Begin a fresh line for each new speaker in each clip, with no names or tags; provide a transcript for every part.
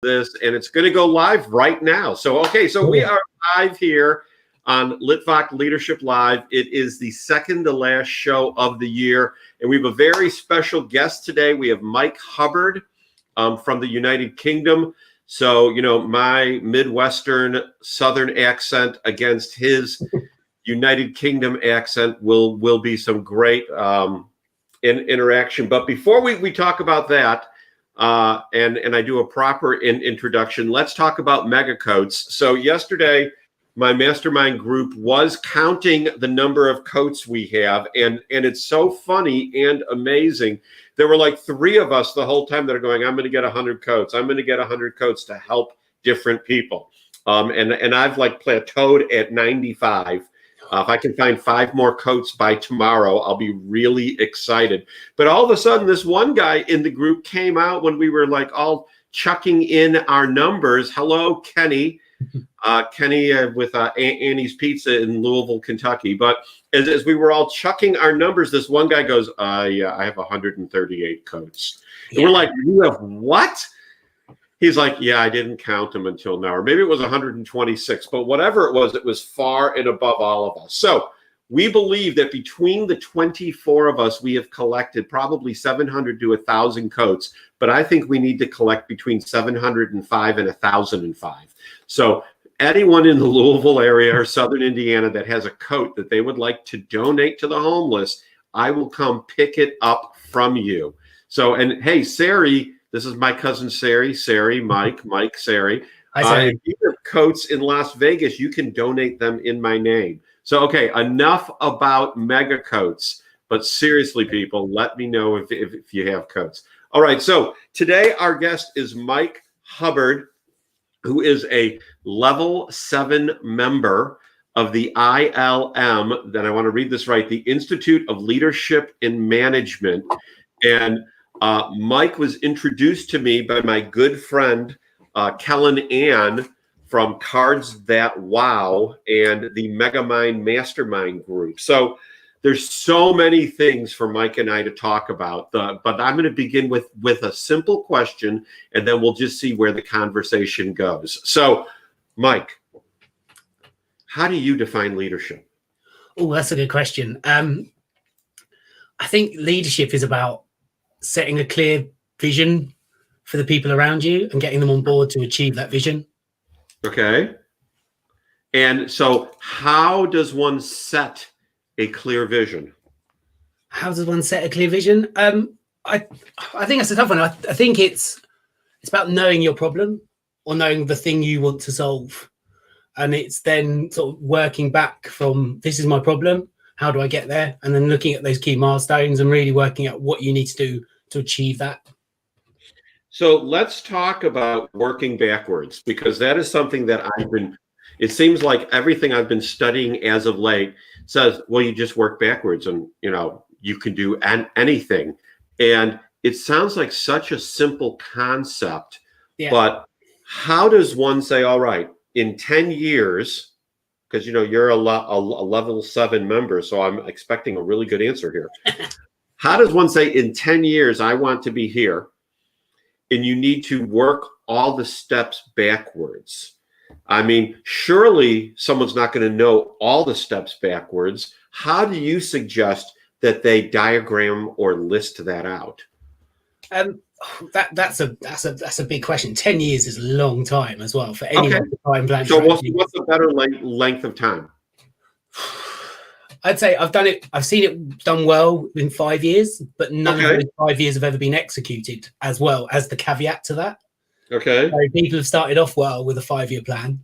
this, and it's going to go live right now. So, okay, so we are live here on Litvak Leadership Live. It is the second to last show of the year, and we have a very special guest today. We have Mike Hubbard from the United Kingdom. So, you know, my Midwestern Southern accent against his United Kingdom accent will be some great interaction. But before we talk about that, and I do a proper introduction, let's talk about mega coats. So yesterday, my mastermind group was counting the number of coats we have, and it's so funny and amazing. There were like 3 of us the whole time that are going, I'm going to get 100 coats. I'm going to get 100 coats to help different people. And I've like plateaued at 95. If I can find 5 more coats by tomorrow, I'll be really excited. But all of a sudden, this one guy in the group came out when we were like all chucking in our numbers. Hello, Kenny. Kenny with Annie's Pizza in Louisville, Kentucky. But as we were all chucking our numbers, this one guy goes, yeah, I have 138 coats. And we're like, you have what? He's like, yeah, I didn't count them until now. Or maybe it was 126. But whatever it was far and above all of us. So we believe that between the 24 of us, we have collected probably 700 to 1,000 coats. But I think we need to collect between 705 and 1,005. So anyone in the Louisville area or Southern Indiana that has a coat that they would like to donate to the homeless, I will come pick it up from you. So, and hey, Sari, this is my cousin Sari, Mike, Sari. If you have coats in Las Vegas, you can donate them in my name. So, okay, enough about mega coats. But seriously, people, let me know if you have coats. All right, so today our guest is Mike Hubbard, who is a level 7 member of the ILM, then I want to read this right, the Institute of Leadership and Management. And Mike was introduced to me by my good friend, Kellen Ann from Cards That Wow and the Megamind Mastermind Group. So there's so many things for Mike and I to talk about, but I'm going to begin with a simple question, and then we'll just see where the conversation goes. So, Mike, how do you define leadership?
Oh, that's a good question. I think leadership is about setting a clear vision for the people around you and getting them on board to achieve that vision. Okay.
And so how does one set a clear vision?
How does one set a clear vision? I think that's a tough one. I think it's about knowing your problem or knowing the thing you want to solve. And it's then sort of working back from, this is my problem, how do I get there? And then looking at those key milestones and really working out what you need to do to achieve that.
So let's talk about working backwards, because that is something that it seems like everything I've been studying as of late says, well, you just work backwards and, you know, you can do anything. And it sounds like such a simple concept, but how does one say, all right, in 10 years, because, you know, you're a level 7 member, so I'm expecting a really good answer here. How does one say in 10 years, I want to be here, and you need to work all the steps backwards? I mean, surely someone's not going to know all the steps backwards. How do you suggest that they diagram or list that out?
That's a big question. 10 years is a long time as well for anyone to try and plan.
So what's a better length of time?
I'd say I've seen it done well in 5 years, but none of those 5 years have ever been executed as well, as the caveat to that.
Okay.
So people have started off well with a 5-year plan,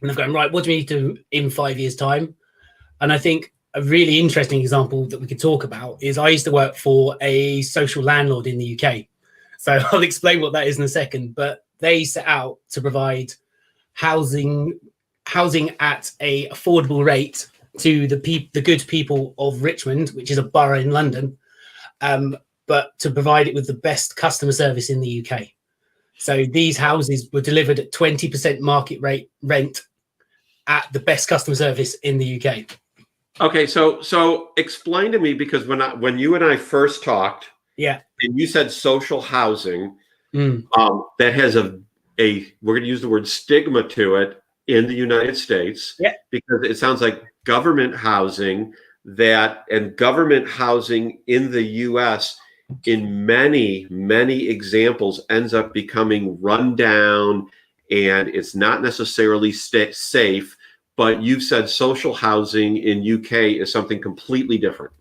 and they're going, right, what do we need to do in 5 years' time? And I think a really interesting example that we could talk about is I used to work for a social landlord in the UK. So I'll explain what that is in a second, but they set out to provide housing at a affordable rate to the good people of Richmond, which is a borough in London, but to provide it with the best customer service in the UK. So these houses were delivered at 20% market rate rent at the best customer service in the UK.
Okay, so explain to me, because when you and I first talked,
and
you said social housing, that has a we're going to use the word stigma to it in the United States,
Yeah.
because it sounds like government housing and government housing in the US in many, many examples ends up becoming run down, and it's not necessarily safe. But you've said social housing in UK is something completely different.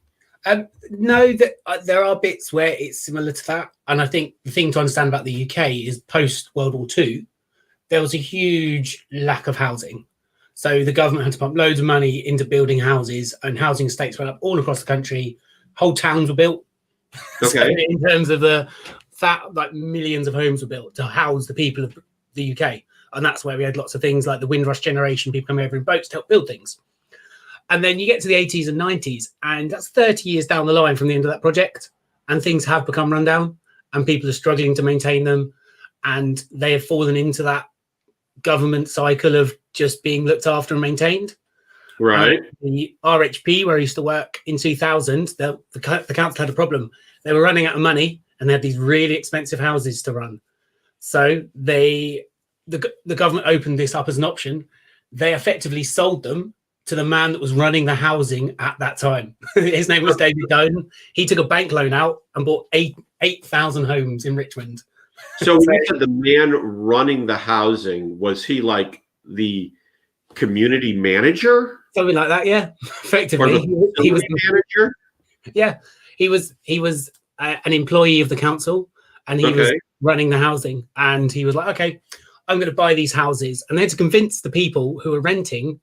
No, there are bits where it's similar to that. And I think the thing to understand about the UK is post World War II, there was a huge lack of housing. So the government had to pump loads of money into building houses, and housing estates went up all across the country. Whole towns were built.
Okay.
So in terms of like millions of homes were built to house the people of the UK. And that's where we had lots of things like the Windrush generation, people coming over in boats to help build things. And then you get to the 80s and 90s, and that's 30 years down the line from the end of that project. And things have become run down, and people are struggling to maintain them. And they have fallen into that government cycle of just being looked after and maintained.
Right.
The RHP, where I used to work in 2000, the council had a problem. They were running out of money, and they had these really expensive houses to run. So the government opened this up as an option. They effectively sold them to the man that was running the housing at that time. His name was David Doan. He took a bank loan out and bought 8,000 homes in Richmond.
So when you said the man running the housing, was he like the community manager?
Something like that, yeah. Effectively,
he was the manager.
Yeah, he was an employee of the council, and he was running the housing. And he was like, "Okay, I'm going to buy these houses," and they had to convince the people who were renting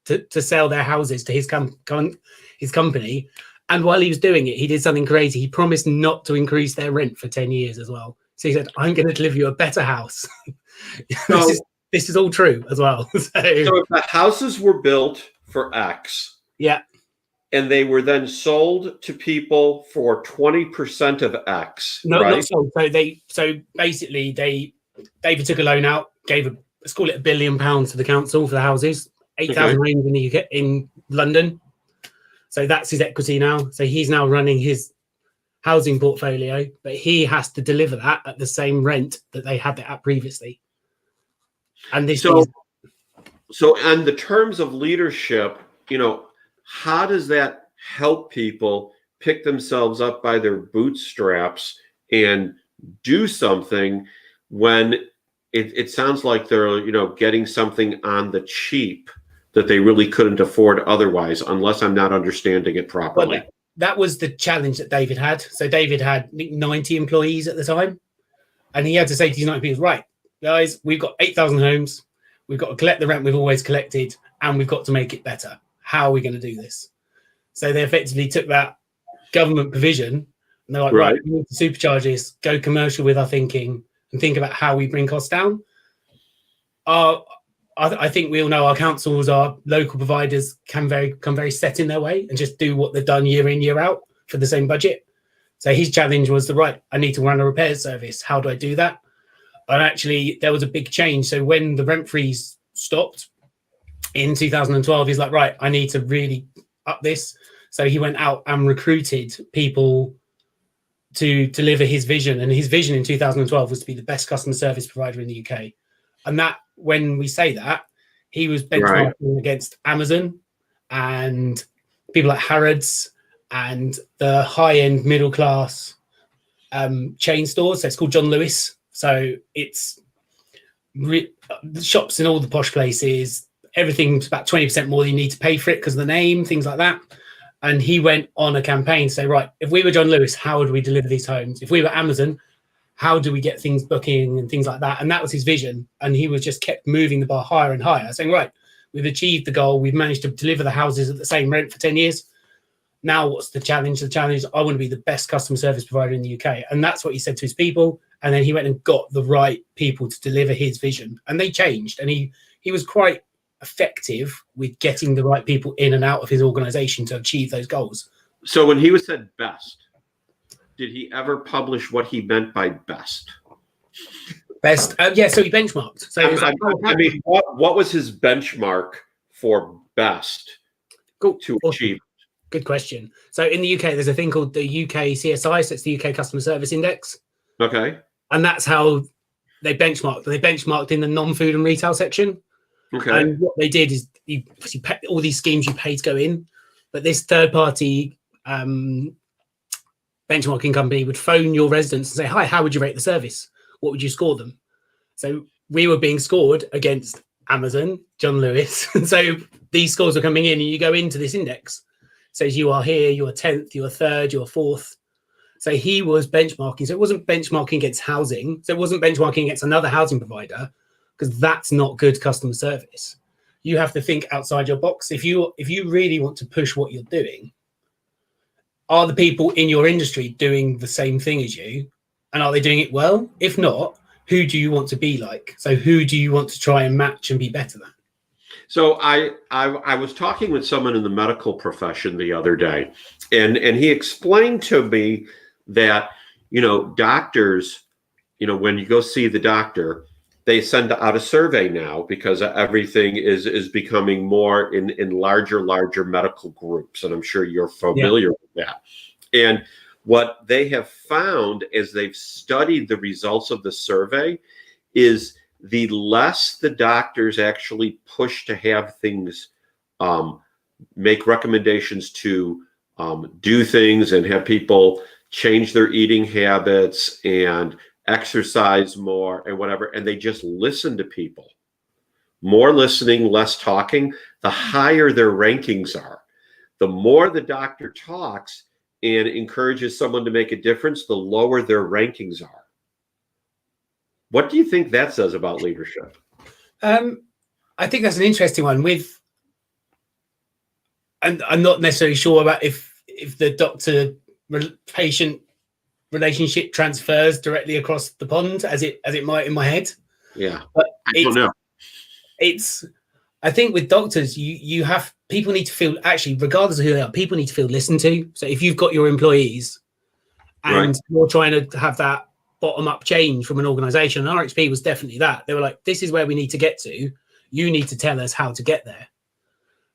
to sell their houses to his company. And while he was doing it, he did something crazy. He promised not to increase their rent for 10 years as well. So he said, "I'm going to deliver you a better house." So, this is all true as well. So
if the houses were built for X,
yeah,
and they were then sold to people for 20% of X,
no,
right?
not sold. So basically, David took a loan out, let's call it £1 billion to the council for the houses, 8,000 homes in the UK, in London. So that's his equity now. So he's now running his housing portfolio, but he has to deliver that at the same rent that they had it at previously. And this
so on the terms of leadership, how does that help people pick themselves up by their bootstraps and do something when it sounds like they're, getting something on the cheap that they really couldn't afford otherwise, unless I'm not understanding it properly?
Well, that was the challenge that David had. So David had 90 employees at the time, and he had to say to these 90 people, "Right, guys, we've got 8,000 homes. We've got to collect the rent we've always collected, and we've got to make it better. How are we going to do this?" So they effectively took that government provision, and they're like, right, we need to supercharge this, go commercial with our thinking, and think about how we bring costs down. I think we all know our councils, our local providers come very set in their way and just do what they've done year in, year out for the same budget. So his challenge was I need to run a repair service. How do I do that? And actually, there was a big change. So when the rent freeze stopped in 2012, he's like, right, I need to really up this. So he went out and recruited people to deliver his vision. And his vision in 2012 was to be the best customer service provider in the UK. And that, when we say that, he was benchmarking against Amazon and people like Harrods and the high-end middle-class chain stores. So it's called John Lewis. So it's shops in all the posh places. Everything's about 20% more than you need to pay for it because of the name, things like that. And he went on a campaign to say, right, if we were John Lewis, how would we deliver these homes? If we were Amazon, how do we get things booking and things like that? And that was his vision. And he was just kept moving the bar higher and higher, saying, right, we've achieved the goal. We've managed to deliver the houses at the same rent for 10 years. Now what's the challenge? The challenge is I want to be the best customer service provider in the UK. And that's what he said to his people. And then he went and got the right people to deliver his vision. And they changed. And he was quite effective with getting the right people in and out of his organization to achieve those goals.
So when he was said best, did he ever publish what he meant by best?
Best, yeah. So he benchmarked. So
I mean, what was his benchmark for best to achieve?
Good question. So in the UK, there's a thing called the UK CSI, so it's the UK Customer Service Index.
Okay.
And that's how they benchmarked in the non-food and retail section.
Okay.
And what they did is you pay, all these schemes you pay to go in, but this third-party benchmarking company would phone your residents and say, "Hi, how would you rate the service? What would you score them?" So we were being scored against Amazon, John Lewis, and so these scores are coming in, and you go into this index. It says you are here, you are 10th, you are 3rd, you are 4th. So he was benchmarking. So it wasn't benchmarking against housing. So it wasn't benchmarking against another housing provider, because that's not good customer service. You have to think outside your box. If you really want to push what you're doing, are the people in your industry doing the same thing as you? And are they doing it well? If not, who do you want to be like? So who do you want to try and match and be better than?
So I was talking with someone in the medical profession the other day, and he explained to me that, doctors, when you go see the doctor, they send out a survey now because everything is becoming more in larger medical groups. And I'm sure you're familiar with that. And what they have found as they've studied the results of the survey is the less the doctors actually push to have things, make recommendations to do things and have people change their eating habits and exercise more and whatever, and they just listen to people. More listening, less talking, the higher their rankings are. The more the doctor talks and encourages someone to make a difference, the lower their rankings are. What do you think that says about leadership?
I think that's an interesting one. And I'm not necessarily sure about if the doctor-patient relationship transfers directly across the pond as it might in my head.
Yeah,
but
I don't know.
I think with doctors, people need to feel, actually, regardless of who they are, people need to feel listened to. So if you've got your employees and you're trying to have that bottom-up change from an organization, and RXP was definitely that. They were like, this is where we need to get to. You need to tell us how to get there.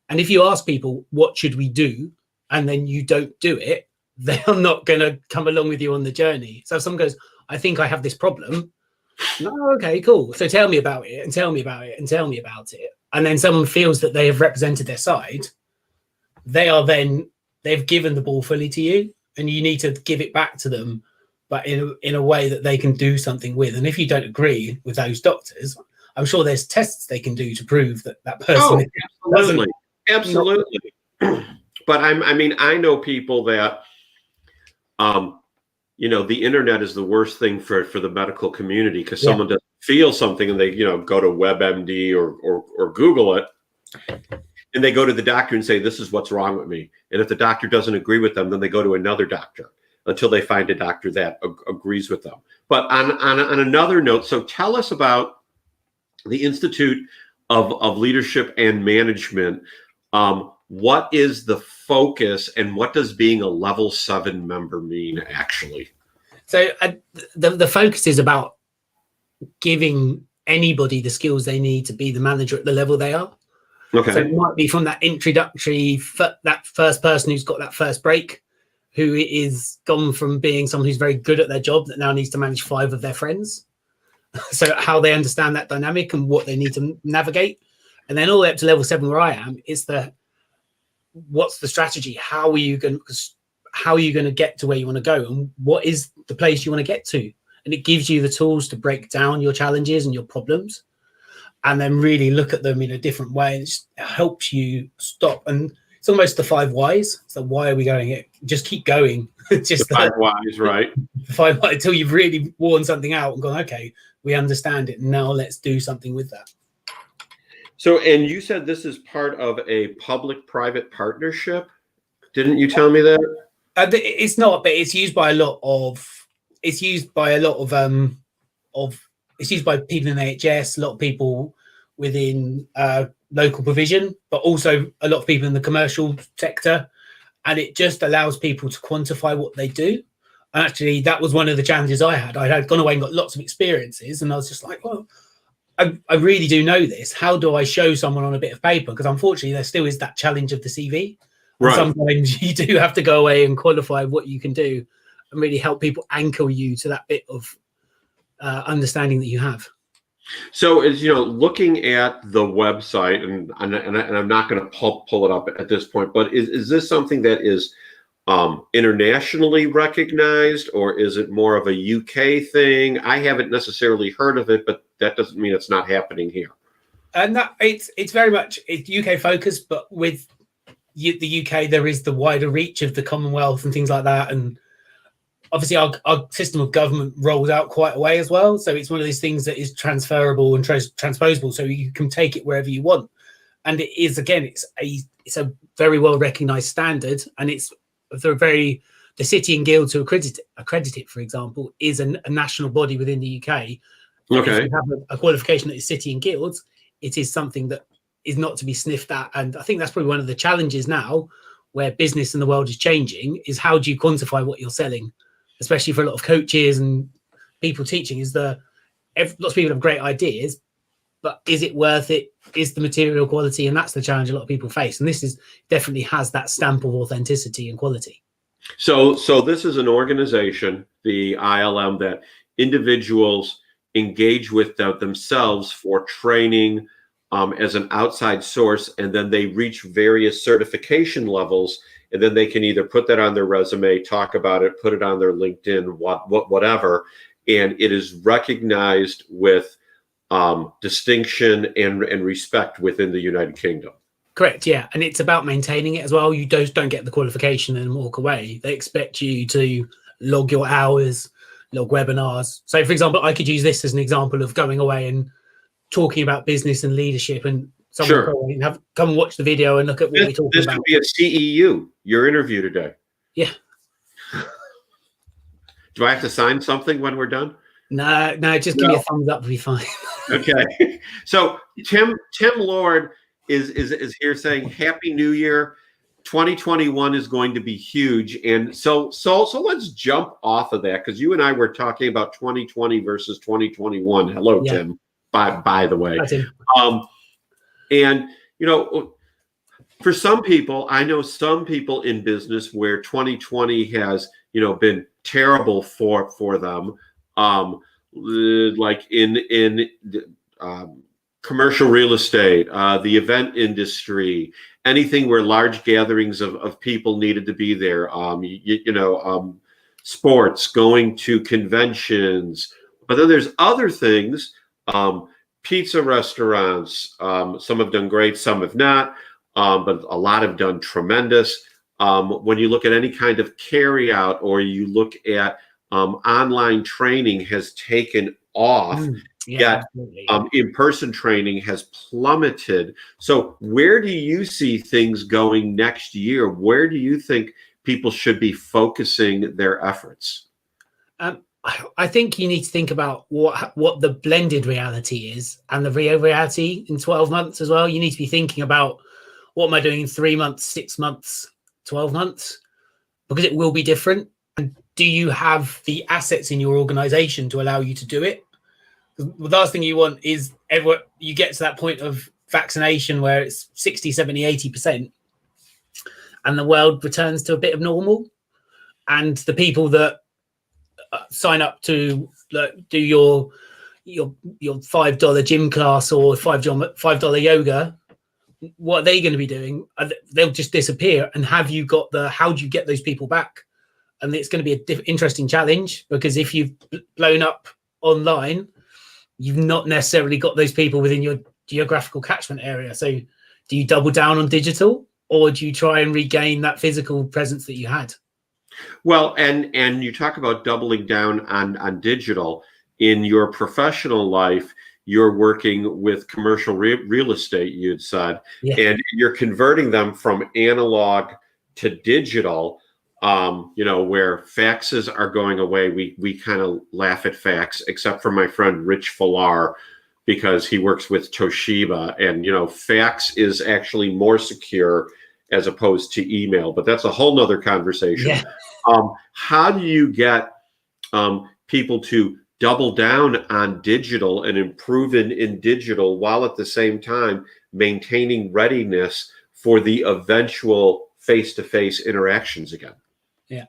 And if you ask people, what should we do? And then you don't do it, they are not going to come along with you on the journey. So if someone goes, I think I have this problem. No, okay, cool. So tell me about it and tell me about it and tell me about it. And then someone feels that they have represented their side. They've given the ball fully to you, and you need to give it back to them, but in a way that they can do something with. And if you don't agree with those doctors, I'm sure there's tests they can do to prove that person.
Oh, absolutely. But I know people that, the internet is the worst thing for the medical community, because someone doesn't feel something and they, go to WebMD or Google it, and they go to the doctor and say, this is what's wrong with me. And if the doctor doesn't agree with them, then they go to another doctor until they find a doctor that agrees with them. But on another note, so tell us about the Institute of Leadership and Management. What is the focus, and what does being a level 7 member mean actually?
So the focus is about giving anybody the skills they need to be the manager at the level they are. Okay. So it might be from that introductory, that first person who's got that first break, who is gone from being someone who's very good at their job that now needs to manage 5 of their friends. So how they understand that dynamic and what they need to navigate. And then all the way up to level 7 where I am, is what's the strategy? How are you going to get to where you want to go? And what is the place you want to get to? And it gives you the tools to break down your challenges and your problems, and then really look at them in a different way. It just helps you stop. And it's almost the 5 whys. So why are we going here? Just keep going. Just
the 5 whys, right?
5 whys until you've really worn something out and gone, okay, we understand it. Now let's do something with that.
So, and you said this is part of a public-private partnership. Didn't you tell me that?
It's not, but it's used by a lot of. It's used by people in the NHS, a lot of people within local provision, but also a lot of people in the commercial sector. And it just allows people to quantify what they do. And actually, that was one of the challenges I had. I had gone away and got lots of experiences, and I was just like, well, I really do know this. How do I show someone on a bit of paper? Because unfortunately, there still is that challenge of the CV. Right. Sometimes you do have to go away and qualify what you can do and really help people anchor you to that bit of understanding that you have.
So, as you know, looking at the website, and I'm not going to pull it up at this point, but is this something that is internationally recognized, or is it more of a UK thing? I haven't necessarily heard of it, but that doesn't mean it's not happening here.
And that it's very much UK focused, but with the UK, there is the wider reach of the Commonwealth and things like that, and obviously our system of government rolls out quite a way as well. So it's one of these things that is transferable and transposable, so you can take it wherever you want. And it is, again, it's a very well recognized standard, and it's the City and Guilds who accredit it, for example, is a national body within the UK.
Okay.
If you have a qualification that is City and Guilds, it is something that is not to be sniffed at. And I think that's probably one of the challenges now, where business and the world is changing, is how do you quantify what you're selling? Especially for a lot of coaches and people teaching, lots of people have great ideas, but is it worth it? Is the material quality? And that's the challenge a lot of people face. And this definitely has that stamp of authenticity and quality.
So this is an organization, the ILM, that individuals engage with themselves for training as an outside source, and then they reach various certification levels. And then they can either put that on their resume, talk about it, put it on their LinkedIn, whatever. And it is recognized with distinction and respect within the United Kingdom.
Correct, yeah. And it's about maintaining it as well. You don't get the qualification and walk away. They expect you to log your hours, log webinars. So, for example, I could use this as an example of going away and talking about business and leadership, and someone come and watch the video and look at what we're talking about.
This could be a CEU, your interview today.
Yeah.
Do I have to sign something when we're done?
No, just give me a thumbs up, will be fine.
Okay. So Tim Lord is here saying Happy New Year. 2021 is going to be huge. And so let's jump off of that, because you and I were talking about 2020 versus 2021. Hello, yeah. Tim, by the way.
Hi, Tim.
And, you know, for some people, I know some people in business where 2020 has, you know, been terrible for them. Like in commercial real estate, the event industry, anything where large gatherings of people needed to be there, sports, going to conventions. But then there's other things, pizza restaurants. Some have done great, some have not, but a lot have done tremendous. When you look at any kind of carry out, or you look at online training has taken off, yet in-person training has plummeted. So where do you see things going next year? Where do you think people should be focusing their efforts?
I think you need to think about what the blended reality is and the real reality in 12 months as well. You need to be thinking about, what am I doing in 3 months, 6 months, 12 months? Because it will be different. And do you have the assets in your organization to allow you to do it? The last thing you want is you get to that point of vaccination where it's 60, 70, 80%, and the world returns to a bit of normal. And the people that sign up to do your $5 gym class or $5 yoga, what are they going to be doing? They'll just disappear. And how do you get those people back? And it's going to be an interesting challenge, because if you've blown up online, you've not necessarily got those people within your geographical catchment area. So do you double down on digital, or do you try and regain that physical presence that you had?
Well, and you talk about doubling down on digital. In your professional life, you're working with commercial real estate, you'd said, and you're converting them from analog to digital. Where faxes are going away, we kind of laugh at fax, except for my friend Rich Falar, because he works with Toshiba, and fax is actually more secure as opposed to email, but that's a whole nother conversation.
Yeah.
How do you get people to double down on digital and improve in digital, while at the same time maintaining readiness for the eventual face-to-face interactions again?
Yeah,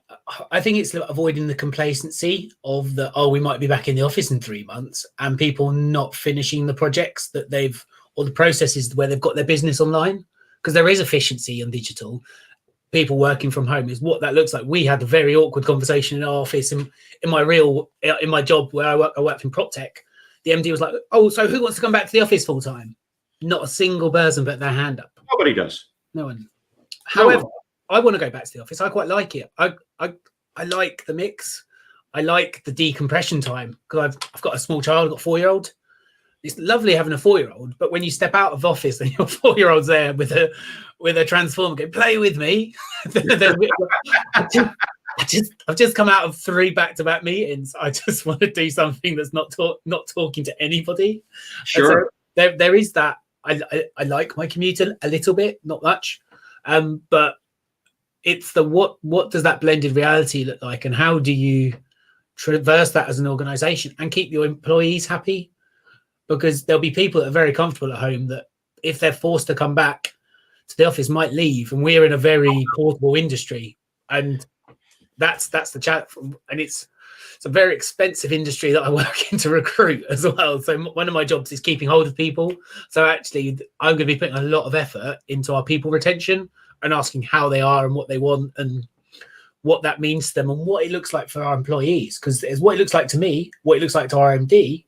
I think it's avoiding the complacency of we might be back in the office in 3 months, and people not finishing the projects that or the processes where they've got their business online, because there is efficiency in digital. People working from home is what that looks like. We had a very awkward conversation in our office in my job where I worked in prop tech. The MD was like, "Oh, so who wants to come back to the office full time?" Not a single person put their hand up.
Nobody does.
No one. However, I want to go back to the office. I quite like it. I like the mix. I like the decompression time, because I've got a small child. I've got a 4-year-old. It's lovely having a 4-year-old, but when you step out of the office and your 4-year-old's there with a transformer, go play with me. I've just come out of 3 back-to-back meetings. I just want to do something that's not talking to anybody.
Sure.
So there is that. I like my commute a little bit, not much, but it's what does that blended reality look like, and how do you traverse that as an organization and keep your employees happy? Because there'll be people that are very comfortable at home that, if they're forced to come back to the office, might leave. And we're in a very portable industry, and that's the chat. And it's a very expensive industry that I work in to recruit as well. So one of my jobs is keeping hold of people. So actually, I'm going to be putting a lot of effort into our people retention and asking how they are and what they want and what that means to them and what it looks like for our employees. Because it's what it looks like to me, what it looks like to our MD,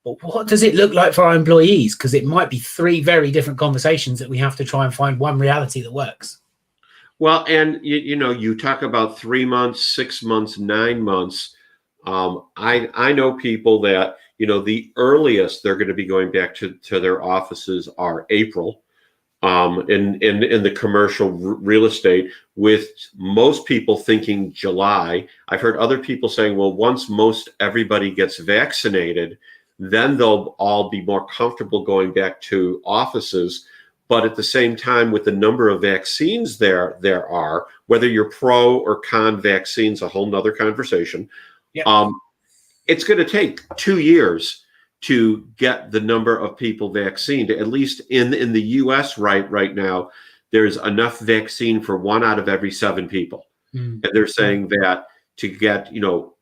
but what does it look like for our employees? Because it might be 3 very different conversations that we have to try and find one reality that works.
Well, and you talk about 3 months, 6 months, 9 months. I know people that, the earliest they're going to be going back to their offices are April. In the commercial real estate, with most people thinking July. I've heard other people saying, well, once everybody gets vaccinated, then they'll all be more comfortable going back to offices. But at the same time, with the number of vaccines there are, whether you're pro or con vaccines, a whole nother conversation.
Yeah.
It's going to take 2 years to get the number of people vaccinated. At least in the US right now, there's enough vaccine for 1 out of every 7 people. And they're saying that to get,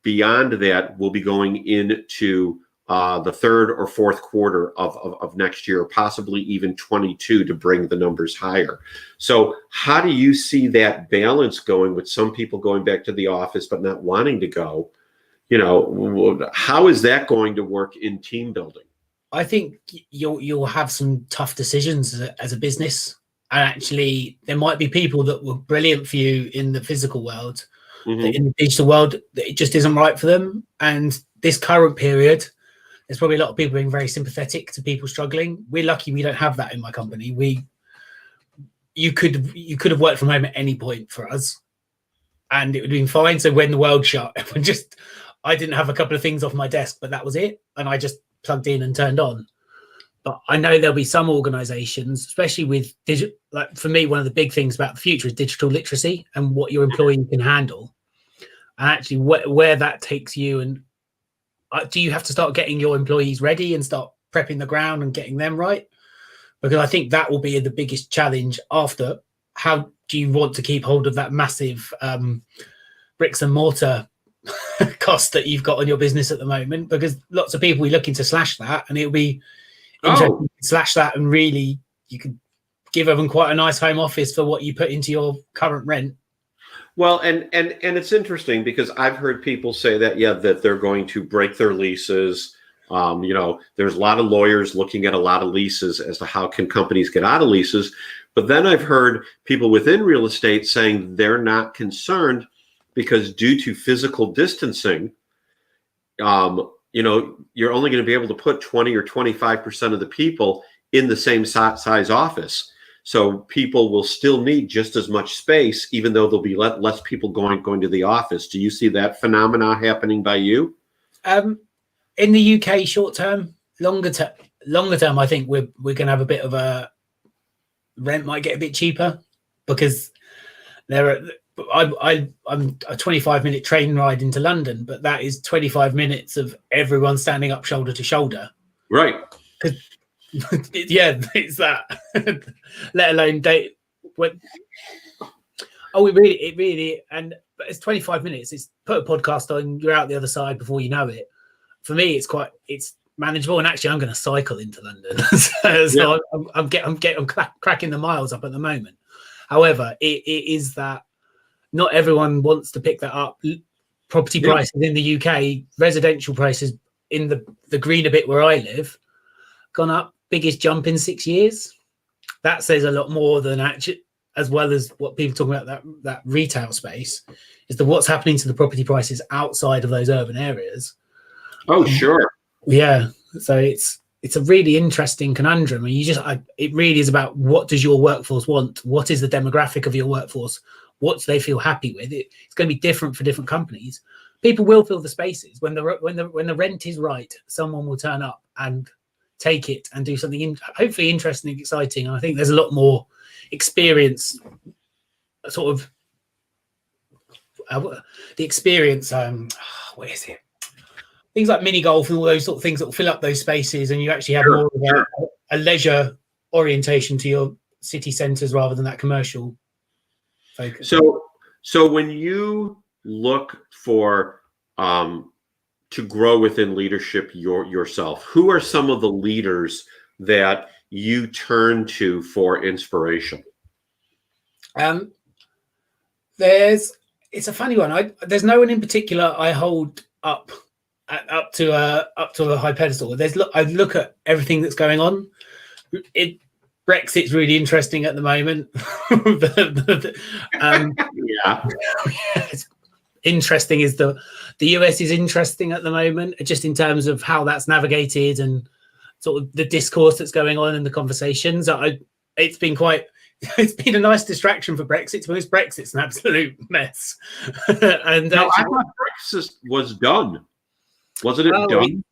beyond that, we'll be going into the 3rd or 4th quarter of next year, possibly even 22, to bring the numbers higher. So how do you see that balance going, with some people going back to the office but not wanting to go? How is that going to work in team building?
I think you'll have some tough decisions as a business. And actually, there might be people that were brilliant for you in the physical world, that in the digital world, that it just isn't right for them. And this current period, there's probably a lot of people being very sympathetic to people struggling. We're lucky we don't have that in my company. You could have worked from home at any point for us, and it would have been fine. So when the world shut, I didn't have a couple of things off my desk, but that was it. And I just plugged in and turned on. But I know there'll be some organizations, especially with digital, like for me, one of the big things about the future is digital literacy and what your employee can handle. And actually where that takes you, and do you have to start getting your employees ready and start prepping the ground and getting them right? Because I think that will be the biggest challenge after. How do you want to keep hold of that massive bricks and mortar cost that you've got on your business at the moment? Because lots of people are looking to slash that, and it'll be interesting to slash that, and really you could give them quite a nice home office for what you put into your current rent.
Well, and it's interesting because I've heard people say that, that they're going to break their leases. There's a lot of lawyers looking at a lot of leases as to how can companies get out of leases. But then I've heard people within real estate saying they're not concerned because due to physical distancing, you're only going to be able to put 20 or 25% of the people in the same size office. So people will still need just as much space, even though there'll be less people going to the office. Do you see that phenomena happening by you?
In the UK, short term, longer term, I think we're going to have a bit of a rent might get a bit cheaper, because I'm a 25-minute train ride into London, but that is 25 minutes of everyone standing up shoulder to shoulder.
Right.
Yeah, it's that. Let alone date. It really, and it's 25 minutes. It's put a podcast on, you're out the other side before you know it. For me, it's manageable, and actually I'm going to cycle into London. so I'm cracking the miles up at the moment. However, it is that not everyone wants to pick that up. Property prices in the UK, residential prices in the greener bit where I live, gone up, biggest jump in 6 years. That says a lot more than actually, as well as what people talking about that retail space, is the what's happening to the property prices outside of those urban areas.
Oh, sure.
Yeah. So it's a really interesting conundrum. And it really is about, what does your workforce want? What is the demographic of your workforce? What do they feel happy with? It's going to be different for different companies. People will fill the spaces when the rent is right. Someone will turn up and take it and do something hopefully interesting and exciting. And I think there's a lot more experience, sort of the experience. What is it? Things like mini golf and all those sort of things that will fill up those spaces, and you actually have more of a leisure orientation to your city centres rather than that commercial focus.
So when you look for to grow within leadership yourself, who are some of the leaders that you turn to for inspiration? It's
a funny one. There's no one in particular I hold up to a high pedestal. I look at everything that's going on. Brexit's really interesting at the moment. It's interesting is the US is interesting at the moment, just in terms of how that's navigated and sort of the discourse that's going on and the conversations. It's been a nice distraction for Brexit, because Brexit's an absolute mess. And
I thought Brexit was done. Wasn't it done?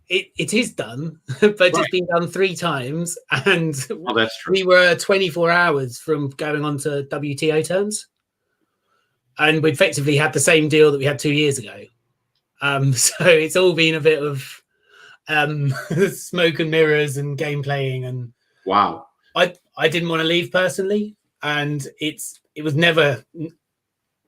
It is done, but it's been done 3 times, and
that's true.
We were 24 hours from going on to WTO terms, and we effectively had the same deal that we had 2 years ago. So it's all been a bit of smoke and mirrors and game playing. And
wow,
I didn't want to leave personally, and it was never,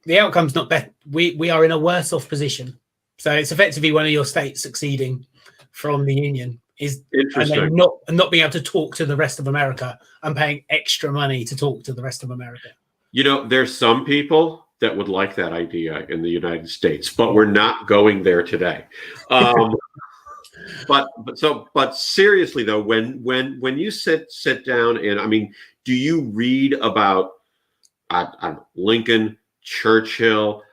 the outcome's not better. We are in a worse off position. So it's effectively one of your states succeeding from the union is
interesting,
and not being able to talk to the rest of America and paying extra money to talk to the rest of America.
You know, there's some people that would like that idea in the United States, but we're not going there today. But seriously though, when you sit down, and I mean, do you read about Lincoln, Churchill,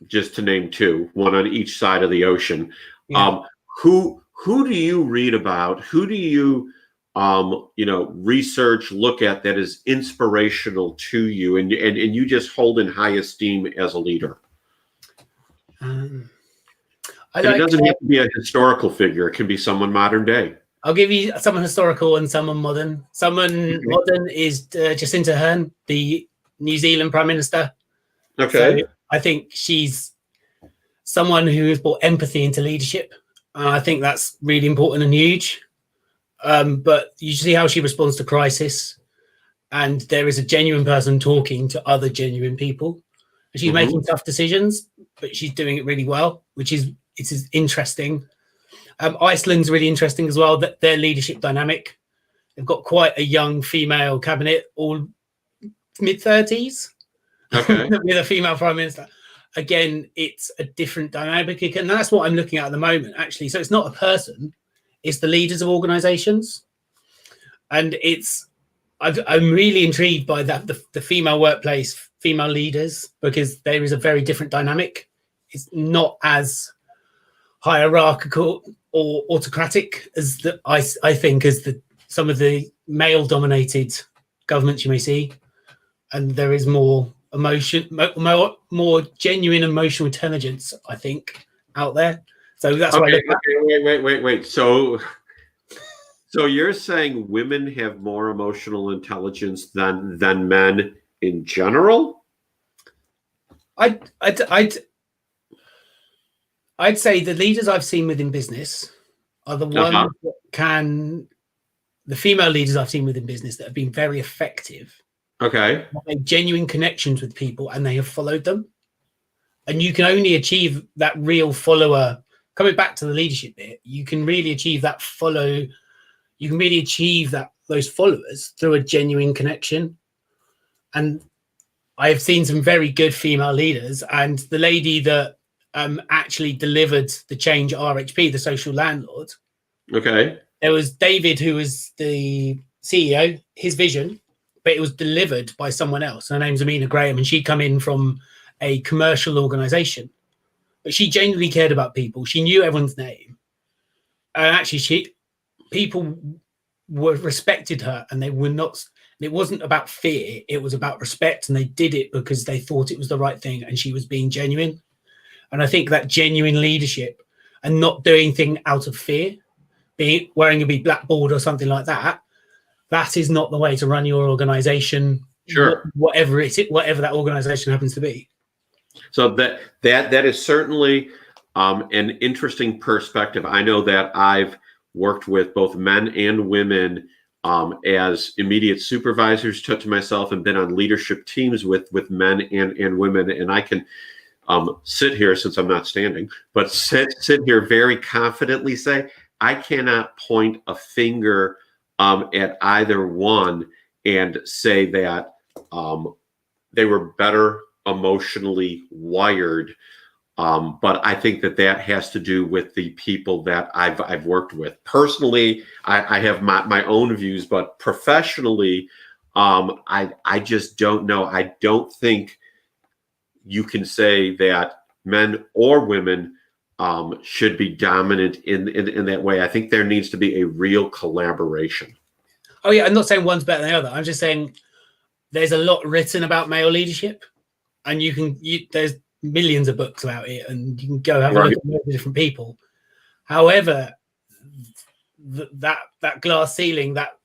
just to name 2, one on each side of the ocean? Yeah. Who do you read about? Who do you research, look at that is inspirational to you, and you just hold in high esteem as a leader?
It
doesn't have to be a historical figure. It can be someone modern day.
I'll give you someone historical and someone modern. Modern is Jacinta Ardern, the New Zealand Prime Minister.
Okay.
So I think she's someone who has brought empathy into leadership. I think that's really important and huge. But you see how she responds to crisis, and there is a genuine person talking to other genuine people. And she's making tough decisions, but she's doing it really well, which is interesting. Iceland's really interesting as well, that their leadership dynamic. They've got quite a young female cabinet, all mid-30s.
Okay.
With a female prime minister. Again, it's a different dynamic, and that's what I'm looking at the moment, actually. So it's not a person, it's the leaders of organizations. And I'm really intrigued by that, the female workplace, female leaders, because there is a very different dynamic. It's not as hierarchical or autocratic as I think as some of the male dominated governments you may see. And there is more emotion, more genuine emotional intelligence, I think, out there. So that's why.
Wait. So you're saying women have more emotional intelligence than men in general?
I'd say the leaders I've seen within business are the ones that the female leaders I've seen within business that have been very effective
Okay.
make genuine connections with people, and they have followed them. And you can only achieve that real follower. Coming back to the leadership bit, you can really achieve that you can really achieve those followers through a genuine connection. And I have seen some very good female leaders, and the lady that actually delivered the change at RHP, the social landlord.
Okay.
There was David, who was the CEO, his vision, but it was delivered by someone else. Her name's Amina Graham, and she'd come in from a commercial organization, but she genuinely cared about people. She knew everyone's name, and actually, people respected her, and they were not. It wasn't about fear; it was about respect, and they did it because they thought it was the right thing, and she was being genuine. And I think that genuine leadership and not doing things out of fear, wearing a big blackboard or something like that, that is not the way to run your organization.
Sure.
Whatever that organization happens to be.
So that is certainly an interesting perspective. I know that I've worked with both men and women as immediate supervisors to myself, and been on leadership teams with men and women. And I can sit here, since I'm not standing, but sit here very confidently say, I cannot point a finger at either one and say that they were better emotionally wired. But I think that has to do with the people that I've worked with. Personally, I have my own views, but professionally, I just don't know. I don't think you can say that men or women should be dominant in that way. I think there needs to be a real collaboration.
Oh yeah, I'm not saying one's better than the other. I'm just saying there's a lot written about male leadership, and there's millions of books about it, and you can go have a look at different people. However, that glass ceiling, that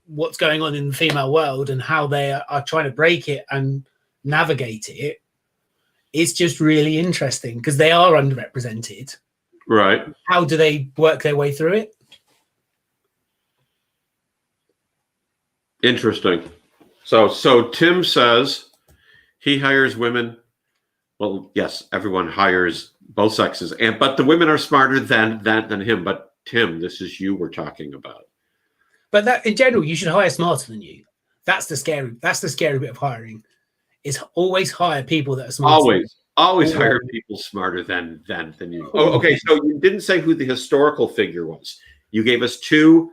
what's going on in the female world and how they are trying to break it and navigate it, it's just really interesting because they are underrepresented.
Right.
How do they work their way through it?
Interesting. So Tim says he hires women. Well, yes, everyone hires both sexes, but the women are smarter than him. But Tim, this is you we're talking about.
But that in general, you should hire smarter than you. That's the scary bit of hiring. Is always hire people that are smarter.
Always hire people smarter than you. Oh, okay. So you didn't say who the historical figure was. You gave us two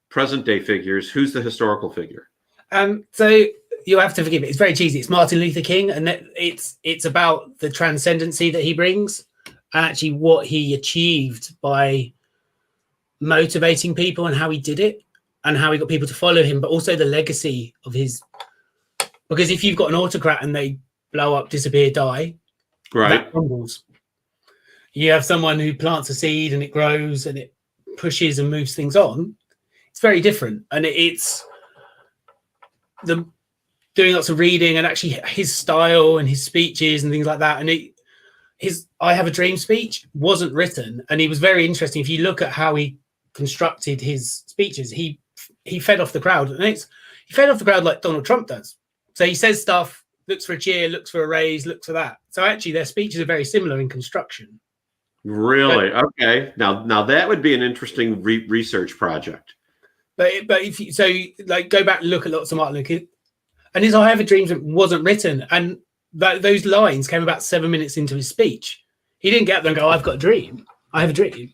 present day figures. Who's the historical figure?
So you have to forgive me. It's very cheesy. It's Martin Luther King, and it's about the transcendency that he brings, and actually what he achieved by motivating people and how he did it, and how he got people to follow him, but also the legacy of his. Because if you've got an autocrat and they blow up, disappear, die,
right,
that crumbles. You have someone who plants a seed and it grows and it pushes and moves things on. It's very different, and it's the doing lots of reading and actually his style and his speeches and things like that. And his "I Have a Dream" speech wasn't written, and he was very interesting. If you look at how he constructed his speeches, he fed off the crowd, and he fed off the crowd like Donald Trump does. So he says stuff, looks for a cheer, looks for a raise, looks for that. So actually their speeches are very similar in construction.
Really? Okay. Now that would be an interesting research project.
But if you, so like go back and look at lots of Martin Luther King, and his "I Have a Dream" wasn't written, and those lines came about 7 minutes into his speech. He didn't get there and go, "I've got a dream. I have a dream."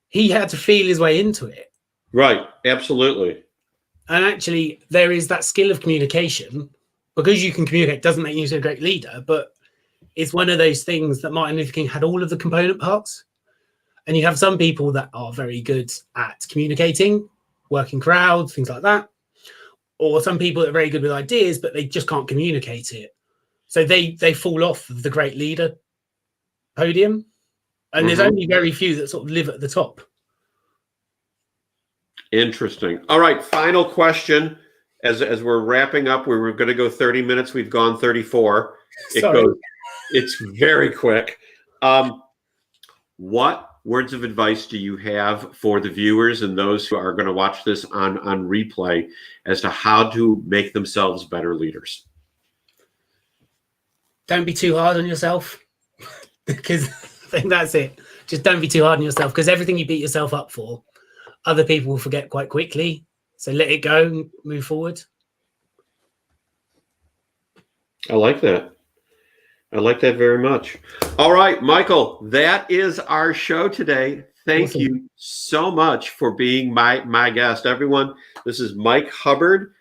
He had to feel his way into it.
Right. Absolutely.
And actually there is that skill of communication. Because you can communicate doesn't make you a great leader, but it's one of those things that Martin Luther King had all of the component parts. And you have some people that are very good at communicating, working crowds, things like that. Or some people that are very good with ideas, but they just can't communicate it. So they fall off of the great leader podium. And there's only very few that sort of live at the top.
Interesting. All right. Final question. As we're wrapping up, we were going to go 30 minutes. We've gone 34. It's very quick. What words of advice do you have for the viewers and those who are going to watch this on replay as to how to make themselves better leaders?
Don't be too hard on yourself, because I think that's it. Just don't be too hard on yourself, because everything you beat yourself up for, other people will forget quite quickly. So let it go and move forward.
I like that. I like that very much. All right, Michael, that is our show today. Thank you so much for being my guest. Everyone, this is Mike Hubbard,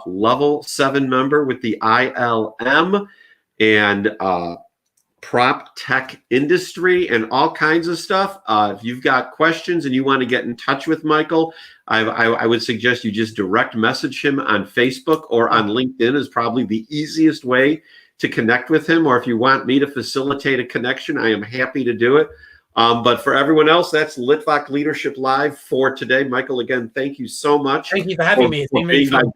level 7 member with the ILM and prop tech industry and all kinds of stuff. If you've got questions and you want to get in touch with Michael, I would suggest you just direct message him on Facebook or on LinkedIn is probably the easiest way to connect with him. Or if you want me to facilitate a connection, I am happy to do it. But for everyone else, that's Litvak Leadership Live for today. Michael, again, thank you so much.
Thank you for having me. It's been really fun.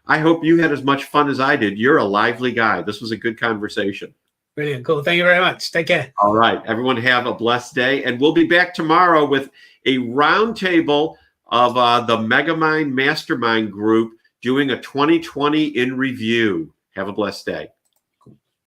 I hope you had as much fun as I did. You're a lively guy. This was a good conversation.
Brilliant. Cool. Thank you very much. Take care.
All right. Everyone have a blessed day. And we'll be back tomorrow with a roundtable of the Megamind Mastermind group doing a 2020 in review. Have a blessed day.